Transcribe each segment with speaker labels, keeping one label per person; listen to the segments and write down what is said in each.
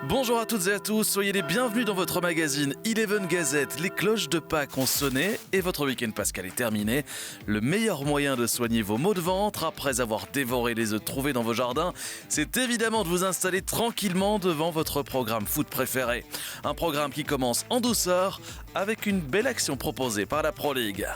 Speaker 1: Bonjour à toutes et à tous, soyez les bienvenus dans votre magazine Eleven Gazette. Les cloches de Pâques ont sonné et votre week-end pascal est terminé. Le meilleur moyen de soigner vos maux de ventre après avoir dévoré les œufs trouvés dans vos jardins, c'est évidemment de vous installer tranquillement devant votre programme foot préféré. Un programme qui commence en douceur avec une belle action proposée par la Pro League.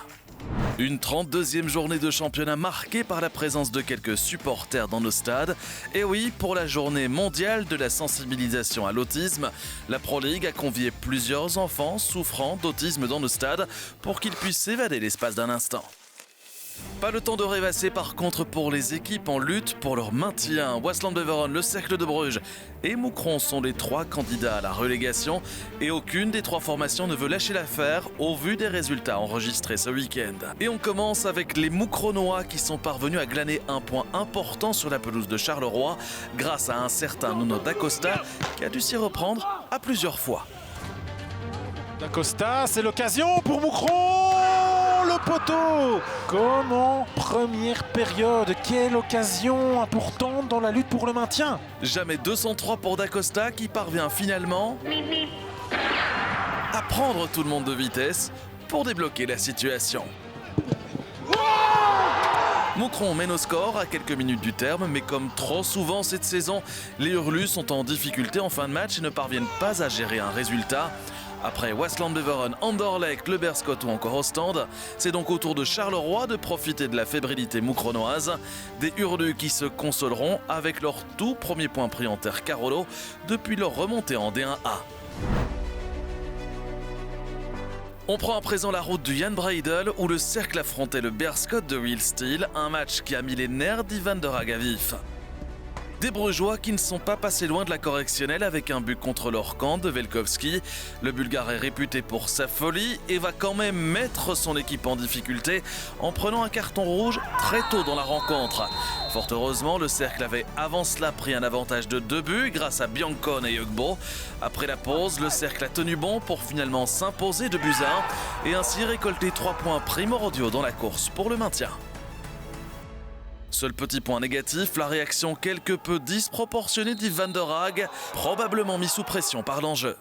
Speaker 1: Une 32e journée de championnat marquée par la présence de quelques supporters dans nos stades. Et oui, pour la journée mondiale de la sensibilisation à l'autisme, la Pro League a convié plusieurs enfants souffrant d'autisme dans nos stades pour qu'ils puissent s'évader l'espace d'un instant. Pas le temps de rêvasser par contre pour les équipes en lutte pour leur maintien. Waasland-Beveren, le Cercle de Bruges et Moucron sont les trois candidats à la relégation et aucune des trois formations ne veut lâcher l'affaire au vu des résultats enregistrés ce week-end. Et on commence avec les Moucronois qui sont parvenus à glaner un point important sur la pelouse de Charleroi grâce à un certain Nuno da Costa qui a dû s'y reprendre à plusieurs fois.
Speaker 2: Da Costa, c'est l'occasion pour Moucron, le poteau. Comme en première période, quelle occasion importante dans la lutte pour le maintien.
Speaker 1: Jamais 203 pour Da Costa qui parvient finalement à prendre tout le monde de vitesse pour débloquer la situation. Moucron mène au score à quelques minutes du terme, mais comme trop souvent cette saison, les Hurlus sont en difficulté en fin de match et ne parviennent pas à gérer un résultat. Après Waasland-Beveren, Anderlecht, le Beerschot ou encore Ostende, c'est donc au tour de Charleroi de profiter de la fébrilité moucronoise. Des Hurlus qui se consoleront avec leur tout premier point pris en terre Carolo depuis leur remontée en D1A. On prend à présent la route du Jan Breidel où le Cercle affrontait le Beerschot de Will Steel, un match qui a mis les nerfs d'Ivan de Rag à vif. Des Brugeois qui ne sont pas passés loin de la correctionnelle avec un but contre leur camp de Velkovski. Le Bulgare est réputé pour sa folie et va quand même mettre son équipe en difficulté en prenant un carton rouge très tôt dans la rencontre. Fort heureusement, le Cercle avait avant cela pris un avantage de 2 buts grâce à Biancone et Ugbo. Après la pause, le Cercle a tenu bon pour finalement s'imposer 2 buts à 1 et ainsi récolter 3 points primordiaux dans la course pour le maintien. Seul petit point négatif, la réaction quelque peu disproportionnée d'Ivan de Rag, probablement mis sous pression par l'enjeu.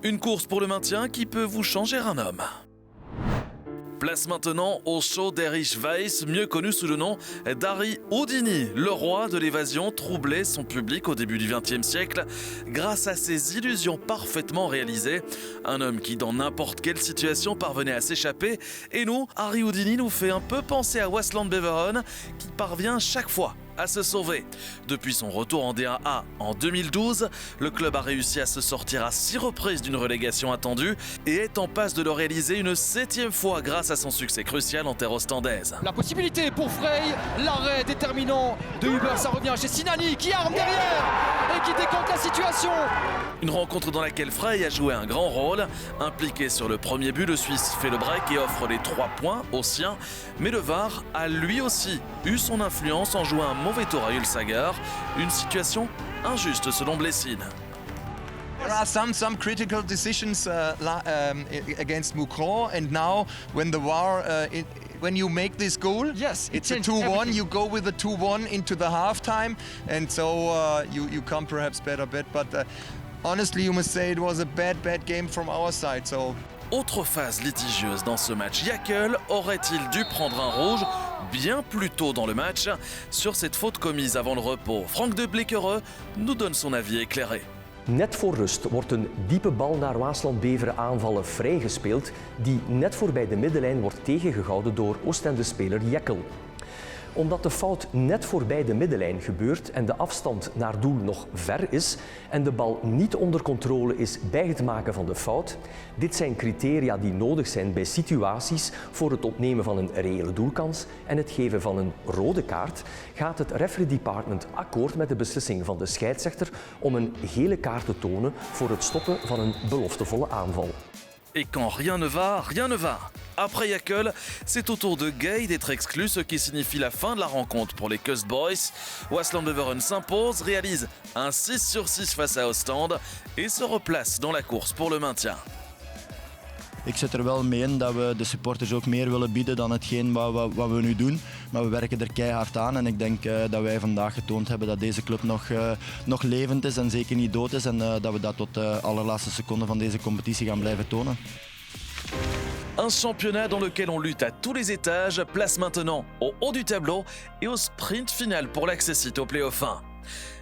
Speaker 1: Une course pour le maintien qui peut vous changer un homme. Place maintenant au show d'Erich Weiss, mieux connu sous le nom d'Harry Houdini. Le roi de l'évasion troublait son public au début du XXe siècle grâce à ses illusions parfaitement réalisées. Un homme qui, dans n'importe quelle situation, parvenait à s'échapper. Et nous, Harry Houdini nous fait un peu penser à Waasland-Beveren qui parvient chaque fois à se sauver. Depuis son retour en D1A en 2012, le club a réussi à se sortir à 6 reprises d'une relégation attendue et est en passe de le réaliser une 7e fois grâce à son succès crucial en terre ostendaise.
Speaker 3: La possibilité pour Frey, l'arrêt déterminant de Huber, ça revient chez Sinani qui arme derrière et qui décompte la situation.
Speaker 1: Une rencontre dans laquelle Frey a joué un grand rôle. Impliqué sur le premier but, le Suisse fait le break et offre les 3 points aux siens. Mais le VAR a lui aussi eu son influence en jouant un mauvais tour à Ulsager. Une situation injuste selon Blessing.
Speaker 4: There are some critical decisions against Moucron, and now when the VAR, when you make this goal,
Speaker 3: yes,
Speaker 4: it's a 2-1. You go with a 2-1 into the halftime, and so you come perhaps better bet. But honestly, you must say it was a bad game from our side. So.
Speaker 1: Autre phase litigieuse dans ce match, Jäkel aurait-il dû prendre un rouge bien plus tôt dans le match sur cette faute commise avant le repos? Frank de Blekereux nous donne son avis éclairé.
Speaker 5: Net voor rust wordt een diepe bal naar Waasland-Beveren aanvallen vrijgespeeld die net voorbij de middenlijn wordt tegengehouden door Oostende-speler Jäkel. Omdat de fout net voorbij de middenlijn gebeurt en de afstand naar doel nog ver is en de bal niet onder controle is bij het maken van de fout, dit zijn criteria die nodig zijn bij situaties voor het ontnemen van een reële doelkans en het geven van een rode kaart, gaat het referee department akkoord met de beslissing van de scheidsrechter om een gele kaart te tonen voor het stoppen van een beloftevolle aanval.
Speaker 1: Et quand rien ne va, rien ne va. Après Jäkel, c'est au tour de Gay d'être exclu, ce qui signifie la fin de la rencontre pour les Cust Boys. Waasland-Beveren s'impose, réalise un 6/6 face à Ostende et se replace dans la course pour le maintien.
Speaker 6: Ik zit er wel mee in dat we de supporters ook meer willen bieden dan hetgeen wat we nu doen. Maar we werken er keihard aan en ik denk dat wij vandaag getoond hebben dat deze club nog levend is en zeker niet dood is. En dat we dat tot de allerlaatste seconde van deze competitie gaan blijven tonen.
Speaker 1: Un championnat dans lequel on lutte à tous les étages, place maintenant au haut du tableau et au sprint final pour l'accessit au play-off 1.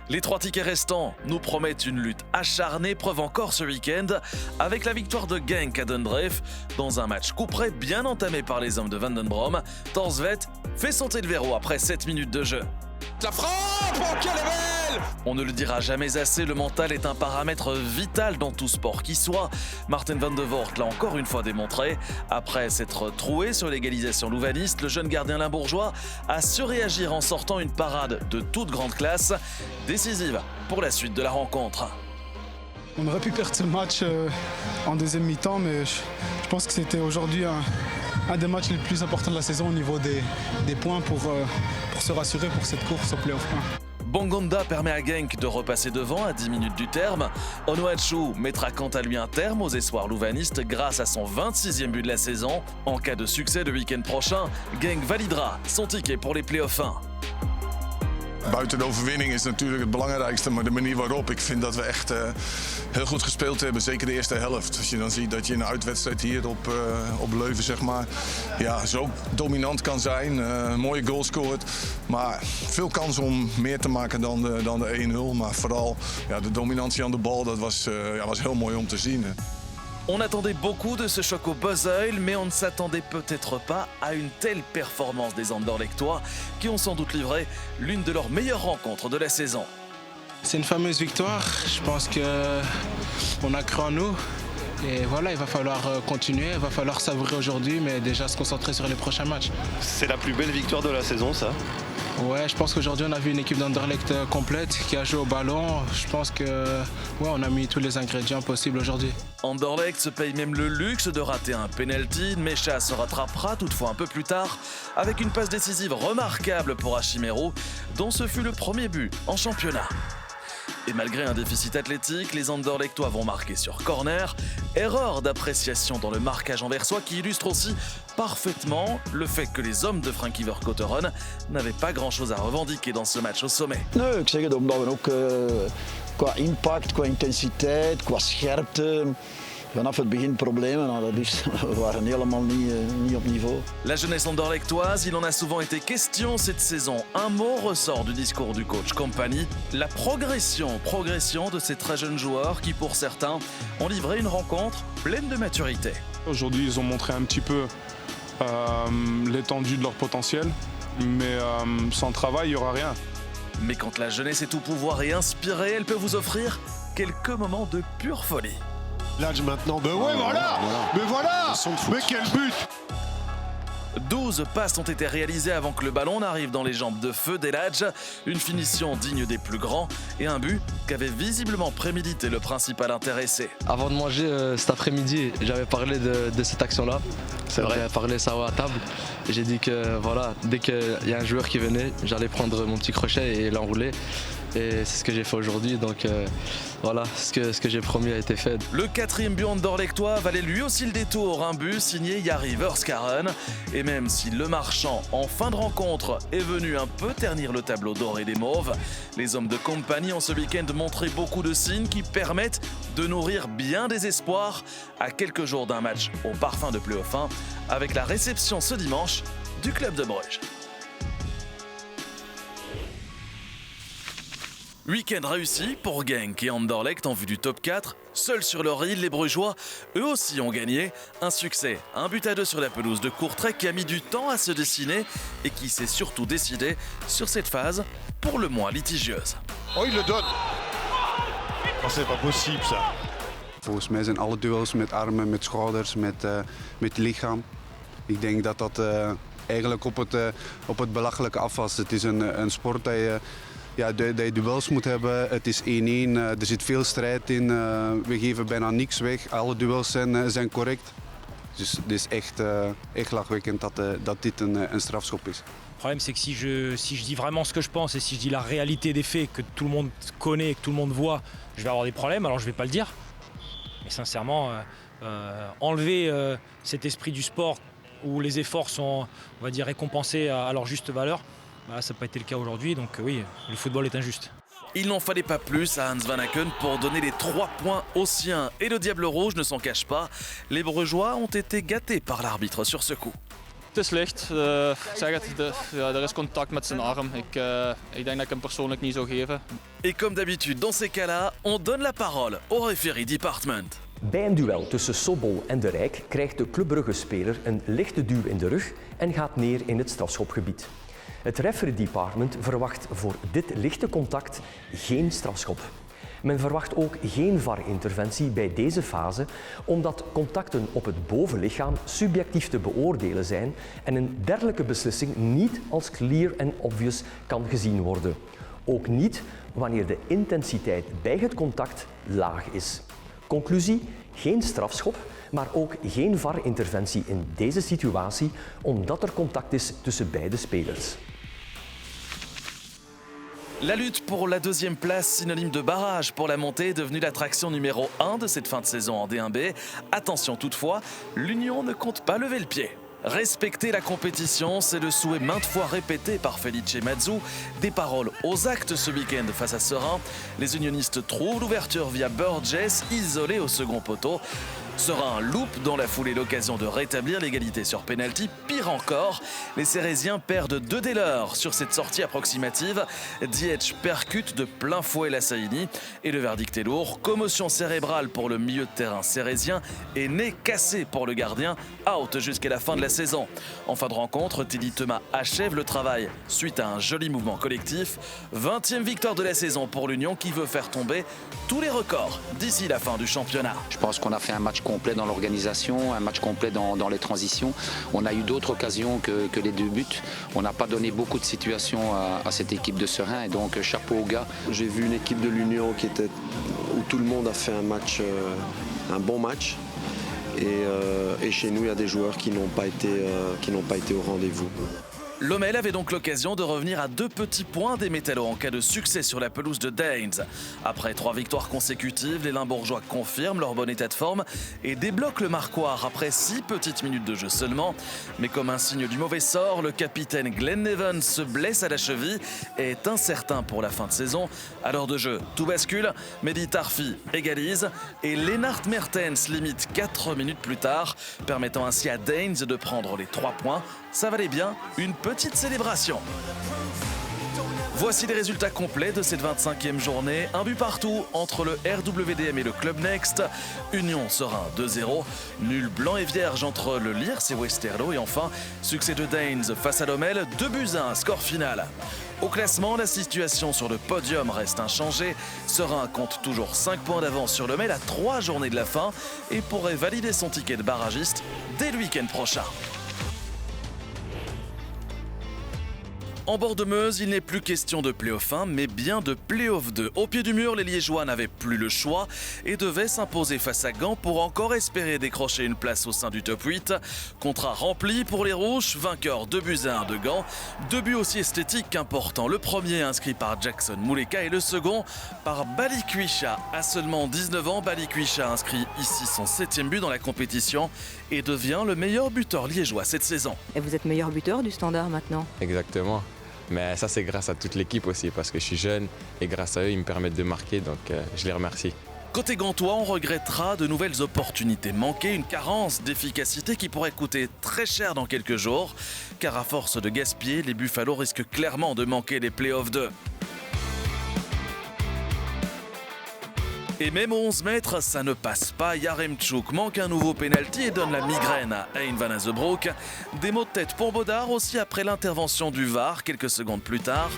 Speaker 1: Les 3 tickets restants nous promettent une lutte acharnée, preuve encore ce week-end avec la victoire de Genk à Dundreef dans un match couperet bien entamé par les hommes de Van den Brom. Torsvet fait sauter le verrou après 7 minutes de jeu.
Speaker 3: La frappe, oh, quelle est belle!
Speaker 1: On ne le dira jamais assez, le mental est un paramètre vital dans tout sport qui soit. Martin van de Voort l'a encore une fois démontré. Après s'être troué sur l'égalisation louvaniste, le jeune gardien limbourgeois a su réagir en sortant une parade de toute grande classe, décisive pour la suite de la rencontre.
Speaker 7: On aurait pu perdre ce match en deuxième mi-temps, mais je pense que c'était aujourd'hui un des matchs les plus importants de la saison au niveau des points pour se rassurer pour cette course au play-off 1.
Speaker 1: Bongonda permet à Genk de repasser devant à 10 minutes du terme. Onuachu mettra quant à lui un terme aux espoirs louvanistes grâce à son 26e but de la saison. En cas de succès le week-end prochain, Genk validera son ticket pour les play-off 1.
Speaker 8: Buiten de overwinning is natuurlijk het belangrijkste, maar de manier waarop. Ik vind dat we echt heel goed gespeeld hebben, zeker de eerste helft. Als je dan ziet dat je in een uitwedstrijd hier op Leuven zeg maar, ja, zo dominant kan zijn, mooie goal scoort. Maar veel kans om meer te maken dan de 1-0. Maar vooral ja, de dominantie aan de bal, dat was heel mooi om te zien.
Speaker 1: On attendait beaucoup de ce choc au Bosuil, mais on ne s'attendait peut-être pas à une telle performance des Anderlechtois qui ont sans doute livré l'une de leurs meilleures rencontres de la saison.
Speaker 9: C'est une fameuse victoire, je pense qu'on a cru en nous. Et voilà, il va falloir continuer, il va falloir savourer aujourd'hui, mais déjà se concentrer sur les prochains matchs.
Speaker 10: C'est la plus belle victoire de la saison, ça?
Speaker 9: Ouais, je pense qu'aujourd'hui on a vu une équipe d'Anderlecht complète qui a joué au ballon. Je pense que ouais, on a mis tous les ingrédients possibles aujourd'hui.
Speaker 1: Anderlecht se paye même le luxe de rater un penalty. Mecha se rattrapera toutefois un peu plus tard avec une passe décisive remarquable pour Hachimero, dont ce fut le premier but en championnat. Et malgré un déficit athlétique, les Anderlechtois vont marquer sur corner. Erreur d'appréciation dans le marquage anversois qui illustre aussi parfaitement le fait que les hommes de Frankie Vercotteren n'avaient pas grand-chose à revendiquer dans ce match au sommet.
Speaker 11: Nee, ik zeg het omdat we ook qua impact, qua intensiteit, qua scherpte vanaf het begin problemen hadden. Dus we waren helemaal niet op niveau.
Speaker 1: La jeunesse anderlechtoise, il en a souvent été question cette saison. Un mot ressort du discours du coach Company, la progression de ces très jeunes joueurs qui pour certains ont livré une rencontre pleine de maturité.
Speaker 12: Aujourd'hui, ils ont montré un petit peu l'étendue de leur potentiel, mais sans travail, il n'y aura rien.
Speaker 1: Mais quand la jeunesse est au pouvoir et inspirée, elle peut vous offrir quelques moments de pure folie.
Speaker 13: Ladj maintenant, ben ouais, voilà. Mais voilà, mais quel but!
Speaker 1: 12 passes ont été réalisées avant que le ballon n'arrive dans les jambes de feu d'Eladj. Une finition digne des plus grands et un but qu'avait visiblement prémédité le principal intéressé.
Speaker 14: Avant de manger cet après-midi, j'avais parlé de cette action-là. C'est vrai. J'avais parlé ça à table. J'ai dit que voilà, dès qu'il y a un joueur qui venait, j'allais prendre mon petit crochet et l'enrouler. Et c'est ce que j'ai fait aujourd'hui, donc voilà, ce que j'ai promis a été fait.
Speaker 1: Le 4e but anderlechtois valait lui aussi le détour, un but signé Jari Verskaren. Et même si le marchand, en fin de rencontre, est venu un peu ternir le tableau doré des Mauves, les hommes de Company ont ce week-end montré beaucoup de signes qui permettent de nourrir bien des espoirs à quelques jours d'un match au parfum de play-off 1 avec la réception ce dimanche du club de Bruges. Week-end réussi pour Genk et Anderlecht en vue du top 4. Seuls sur leur île, les Brugeois, eux aussi ont gagné. Un succès, 1-2 sur la pelouse de Courtrai qui a mis du temps à se dessiner et qui s'est surtout décidé sur cette phase pour le moins litigieuse.
Speaker 13: Oh, il le donne! Oh, c'est pas possible ça!
Speaker 15: Volgens mij zijn alle duels met armen, met schouders, met lichaam. Ik denk dat dat eigenlijk op het belachelijke afwas. Het is een sport dat je... Ja, dat je duels moet hebben. Het is 1-1, er zit veel strijd in. We geven bijna niks weg. Alle duels zijn correct. Dus het is echt lachwekkend dat dit een strafschop is.
Speaker 16: Le problème, c'est que si je dis vraiment ce que je pense et si je dis la réalité des faits que tout le monde connaît et que tout le monde voit, je vais avoir des problèmes, alors je ne vais pas le dire. Mais sincèrement, enlever cet esprit du sport où les efforts sont, on va dire, récompensés à leur juste valeur. Bah, ça n'a pas été le cas aujourd'hui, donc oui, le football est injuste.
Speaker 1: Il n'en fallait pas plus à Hans Van Aken pour donner les 3 points aux siens. Et le Diable Rouge ne s'en cache pas. Les Brugeois ont été gâtés par l'arbitre sur ce coup.
Speaker 17: Het is licht. Zeg het, er is contact met zijn arm. Ik denk dat ik hem persoonlijk niet zou geven.
Speaker 1: Et comme d'habitude, dans ces cas-là, on donne la parole au referee department.
Speaker 5: Bij een duel tussen Sobol en De Rijk krijgt de Club Brugge-speler een lichte duw in de rug en gaat neer in het strafschopgebied. Het referee department verwacht voor dit lichte contact geen strafschop. Men verwacht ook geen VAR-interventie bij deze fase, omdat contacten op het bovenlichaam subjectief te beoordelen zijn en een dergelijke beslissing niet als clear en obvious kan gezien worden. Ook niet wanneer de intensiteit bij het contact laag is. Conclusie, geen strafschop, maar ook geen VAR-interventie in deze situatie, omdat er contact is tussen beide spelers.
Speaker 1: La lutte pour la deuxième place, synonyme de barrage pour la montée, est devenue l'attraction numéro 1 de cette fin de saison en D1B. Attention toutefois, l'Union ne compte pas lever le pied. Respecter la compétition, c'est le souhait maintes fois répété par Felice Mazzu. Des paroles aux actes ce week-end face à Serein. Les unionistes trouvent l'ouverture via Burgess, isolé au second poteau. Serein loupe dans la foulée l'occasion de rétablir l'égalité sur pénalty. Pire encore, les Cérésiens perdent 2 dès lors sur cette sortie approximative. Dietsch percute de plein fouet la Saïni et le verdict est lourd. Commotion cérébrale pour le milieu de terrain cérésien et nez cassé pour le gardien, out jusqu'à la fin de la saison. En fin de rencontre, Teddy Thomas achève le travail suite à un joli mouvement collectif. 20e victoire de la saison pour l'Union qui veut faire tomber tous les records d'ici la fin du championnat.
Speaker 18: Je pense qu'on a fait un match complet dans l'organisation, un match complet dans les transitions. On a eu d'autres occasions que les 2 buts. On n'a pas donné beaucoup de situations à cette équipe de Serein et donc chapeau aux gars.
Speaker 19: J'ai vu une équipe de l'Union où tout le monde a fait un bon match. Et chez nous, il y a des joueurs qui n'ont pas été au rendez-vous.
Speaker 1: Lommel avait donc l'occasion de revenir à 2 petits points des Métallos en cas de succès sur la pelouse de Daines. Après 3 victoires consécutives, les Limbourgeois confirment leur bon état de forme et débloquent le marquoir après 6 petites minutes de jeu seulement. Mais comme un signe du mauvais sort, le capitaine Glenn Nevin se blesse à la cheville et est incertain pour la fin de saison. À l'heure de jeu, tout bascule, Mehdi Tarfi égalise et Lennart Mertens limite 4 minutes plus tard, permettant ainsi à Daines de prendre les 3 points. Ça valait bien une petite célébration. Voici les résultats complets de cette 25e journée. Un but partout entre le RWDM et le Club Next. Union Serein 2-0. Nul blanc et vierge entre le Liers et Westerlo. Et enfin, succès de Daines face à Lommel. 2-1, score final. Au classement, la situation sur le podium reste inchangée. Serein compte toujours 5 points d'avance sur Lommel à 3 journées de la fin et pourrait valider son ticket de barragiste dès le week-end prochain. En bord de Meuse, il n'est plus question de play-off 1, mais bien de play-off 2. Au pied du mur, les Liégeois n'avaient plus le choix et devaient s'imposer face à Gand pour encore espérer décrocher une place au sein du top 8. Contrat rempli pour les Rouges, vainqueur 2-1 de Gand. 2 buts aussi esthétiques qu'importants. Le premier inscrit par Jackson Mouleka et le second par Balikwisha. À seulement 19 ans, Balikwisha inscrit ici son 7e but dans la compétition et devient le meilleur buteur liégeois cette saison.
Speaker 20: Et vous êtes meilleur buteur du Standard maintenant ?
Speaker 21: Exactement. Mais ça, c'est grâce à toute l'équipe aussi, parce que je suis jeune et grâce à eux, ils me permettent de marquer, donc je les remercie.
Speaker 1: Côté gantois, on regrettera de nouvelles opportunités manquées, une carence d'efficacité qui pourrait coûter très cher dans quelques jours, car à force de gaspiller, les Buffalo risquent clairement de manquer les playoffs 2. Et même aux 11 mètres, ça ne passe pas. Yaremchuk manque un nouveau pénalty et donne la migraine à Hein van Azebroek. Des maux de tête pour Baudard aussi après l'intervention du VAR quelques secondes plus tard.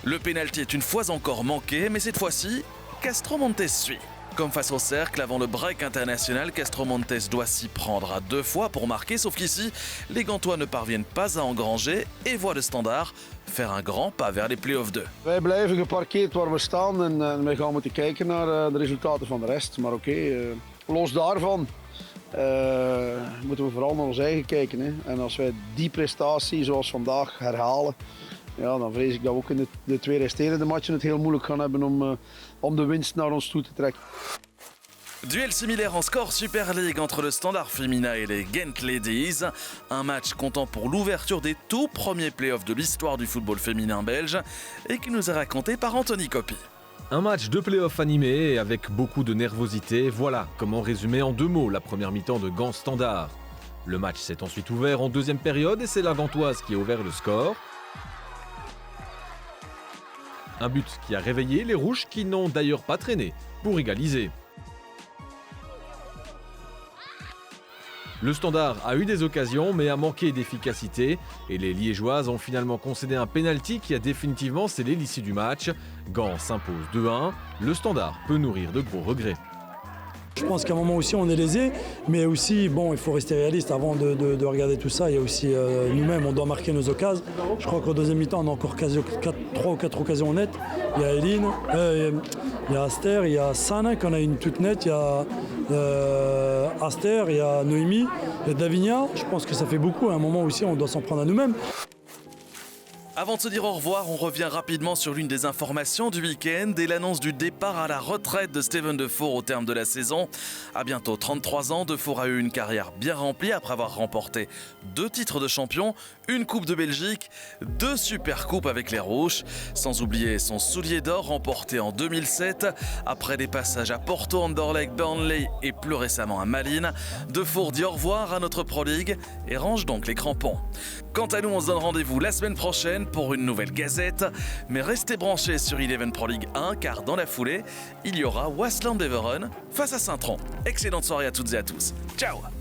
Speaker 1: Le pénalty est une fois encore manqué, mais cette fois-ci, Castro Montes suit. Comme face au cercle, avant le break international, Castro Montes doit s'y prendre à 2 fois pour marquer, sauf qu'ici, les Gantois ne parviennent pas à engranger et voient le Standard faire un grand pas vers les play-offs 2.
Speaker 22: Wij blijven geparkeerd waar we staan en wij gaan moeten kijken naar de resultaten van de rest. Maar oké, los daarvan, moeten we vooral naar ons eigen kijken. Hè. En als wij die prestatie zoals vandaag herhalen, ja, dan vrees ik dat we ook in de 2 resterende matchen het heel moeilijk gaan hebben om de winst naar ons toe te trekken.
Speaker 1: Duel similaire en score Super League entre le Standard Féminin et les Ghent Ladies. Un match comptant pour l'ouverture des tout premiers playoffs de l'histoire du football féminin belge et qui nous est raconté par Anthony Coppi.
Speaker 2: Un match de play-off animé et avec beaucoup de nervosité. Voilà comment résumer en 2 mots la première mi-temps de Gand Standard. Le match s'est ensuite ouvert en deuxième période et c'est la Gantoise qui a ouvert le score. Un but qui a réveillé les Rouges qui n'ont d'ailleurs pas traîné pour égaliser. Le Standard a eu des occasions mais a manqué d'efficacité et les Liégeoises ont finalement concédé un pénalty qui a définitivement scellé l'issue du match. Gand s'impose 2-1, le Standard peut nourrir de gros regrets.
Speaker 4: Je pense qu'à un moment aussi on est lésé, mais aussi bon, il faut rester réaliste avant de regarder tout ça. Il y a aussi nous-mêmes, on doit marquer nos occasions. Je crois qu'au deuxième mi-temps, on a encore 3 ou 4 occasions nettes. Il y a Eline, il y a Aster, il y a Sana qu'on a une toute nette, il y a Aster, il y a Noémie, il y a Davinia. Je pense que ça fait beaucoup. À un moment aussi, on doit s'en prendre à nous-mêmes.
Speaker 1: Avant de se dire au revoir, on revient rapidement sur l'une des informations du week-end et l'annonce du départ à la retraite de Steven Defour au terme de la saison. À bientôt 33 ans, Defour a eu une carrière bien remplie après avoir remporté 2 titres de champion, une Coupe de Belgique, 2 Supercoupes avec les Rouges, sans oublier son soulier d'or remporté en 2007 après des passages à Porto, Anderlecht, Burnley et plus récemment à Malines. Defour dit au revoir à notre Pro League et range donc les crampons. Quant à nous, on se donne rendez-vous la semaine prochaine pour une nouvelle gazette, mais restez branchés sur Eleven Pro League 1 car dans la foulée, il y aura Waasland Beveren face à Saint-Tron. Excellente soirée à toutes et à tous. Ciao!